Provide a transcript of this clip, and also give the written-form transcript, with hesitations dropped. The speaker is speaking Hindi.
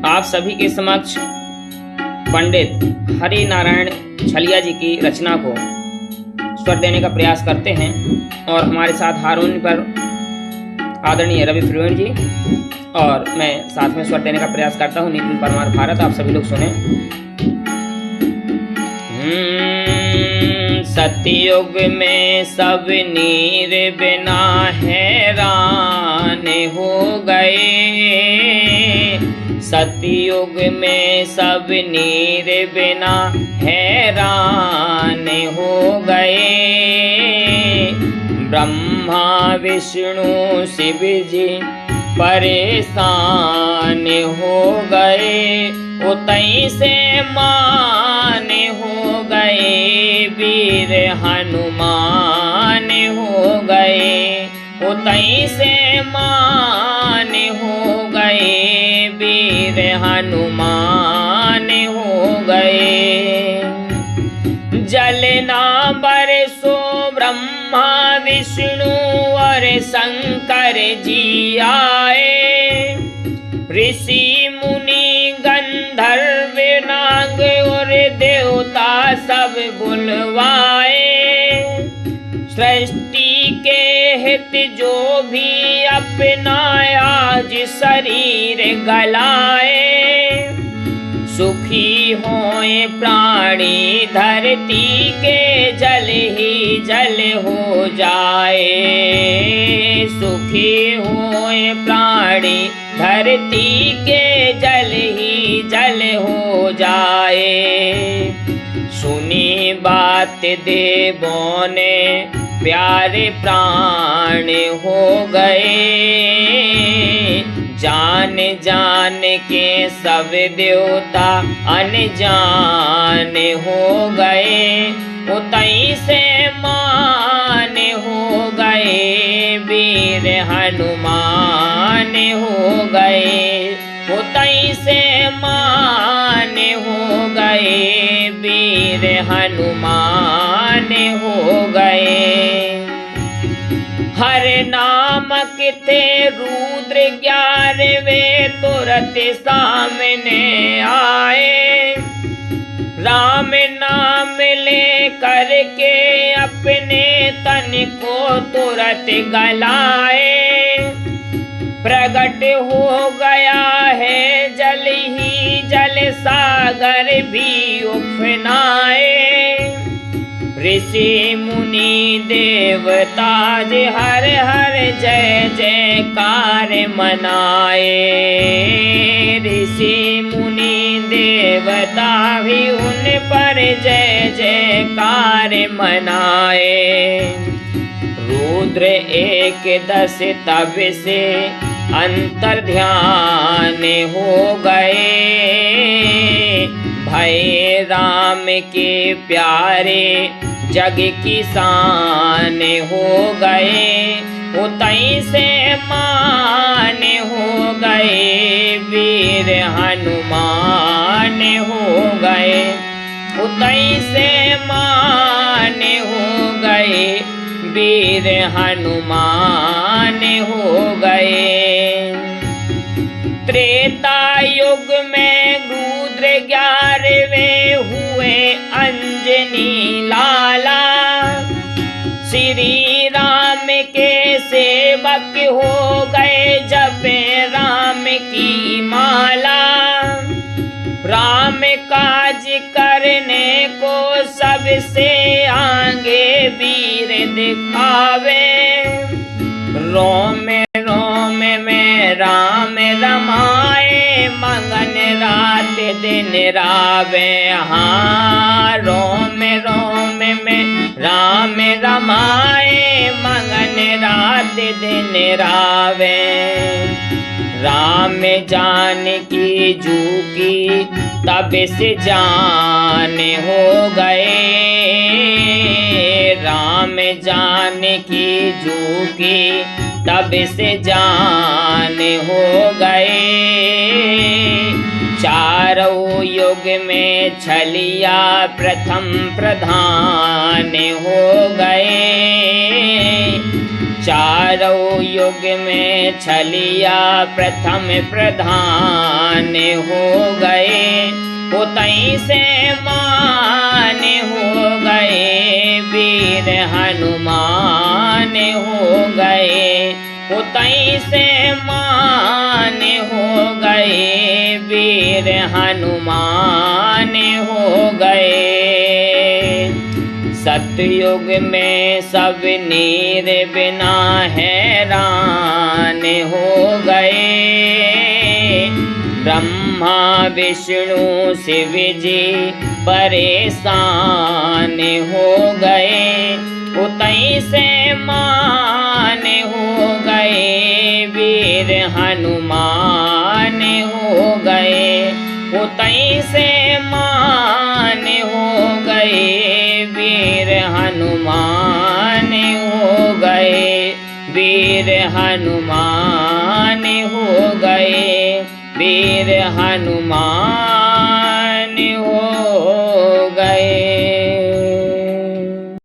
आप सभी के समक्ष पंडित हरि नारायण छलिया जी की रचना को स्वर देने का प्रयास करते हैं और हमारे साथ हारमोनियम पर आदरणीय रवि फ्लुएंट जी और मैं साथ में स्वर देने का प्रयास करता हूँ नितिन परमार भारत। आप सभी लोग सुने। सतयुग में सब नीर बिना हैरान हो गए, सतयुग में सब नीर बिना हैरान हो गए। ब्रह्मा विष्णु शिव जी परेशान हो गए, उतई से मान हो गए, वीर हनुमान हो गए, उतई से मान हो गए, वीर हनुमान हो गए। जलना बरसो ब्रह्मा विष्णु और शंकर जी आए, ऋषि मुनि गंधर्व नाग और देवता सब बुलवाए। सृष्टि के हित जो भी अपना आज शरीर गलाए, सुखी होए प्राणी धरती के जल ही जल हो जाए, सुखी होए प्राणी धरती के जल ही जल हो जाए। सुनी बात देवों ने प्यारे प्राण हो गए, जान जान के सब देवता अनजान हो गए, उतई से मान हो गए, वीर हनुमान हो गए, उतई से मान हो गए, वीर हनुमान हो गए। हर नामक थे रुद्र 11वें तुरंत सामने आए, राम नाम ले करके अपने तन को तुरंत गलाए। प्रकट हो गया है जल ही जल, सागर भी उफनाए। ऋषि मुनि देवता हर हर जय जयकार मनाए, ऋषि मुनि देवता भी उन पर जय जयकार मनाए। रुद्र 11 तब से अंतर ध्यान हो गए, भय राम के प्यारे जग की शान हो गए, उतई से मान हो गए, वीर हनुमान हो गए, उतई से मान हो गए, वीर हनुमान हो गए। त्रेता युग में रुद्र 11वें हुए अंजनी लाला, श्री राम के सेवक हो गए जब राम की माला। राम काज करने को सबसे आगे वीर दिखावे, रोम रोम में राम रमाए, मगन रात दिन रावे। हाँ, रोम रोम में राम रमाए, मगन रात दिन रावे। राम जानकी जूकी तब से जान हो गए, राम जानकी जूकी तब से जान हो गए। चारों युग में छलिया प्रथम प्रधान हो गए, चारों युग में छलिया प्रथम प्रधान हो गए, उतई से मान हो गए, वीर हनुमान हो गए, उतई से मान हो गए, वीर हनुमान हो गए। सतयुग में सब नीर बिना हैरान हो गए, ब्रह्मा विष्णु शिव जी परेशान हो गए, उतई से मान हो गए, वीर हनुमान हो गए, उतई से मान हो गए, वीर हनुमान हो गए, वीर हनुमान हो गए, वीर हनुमान।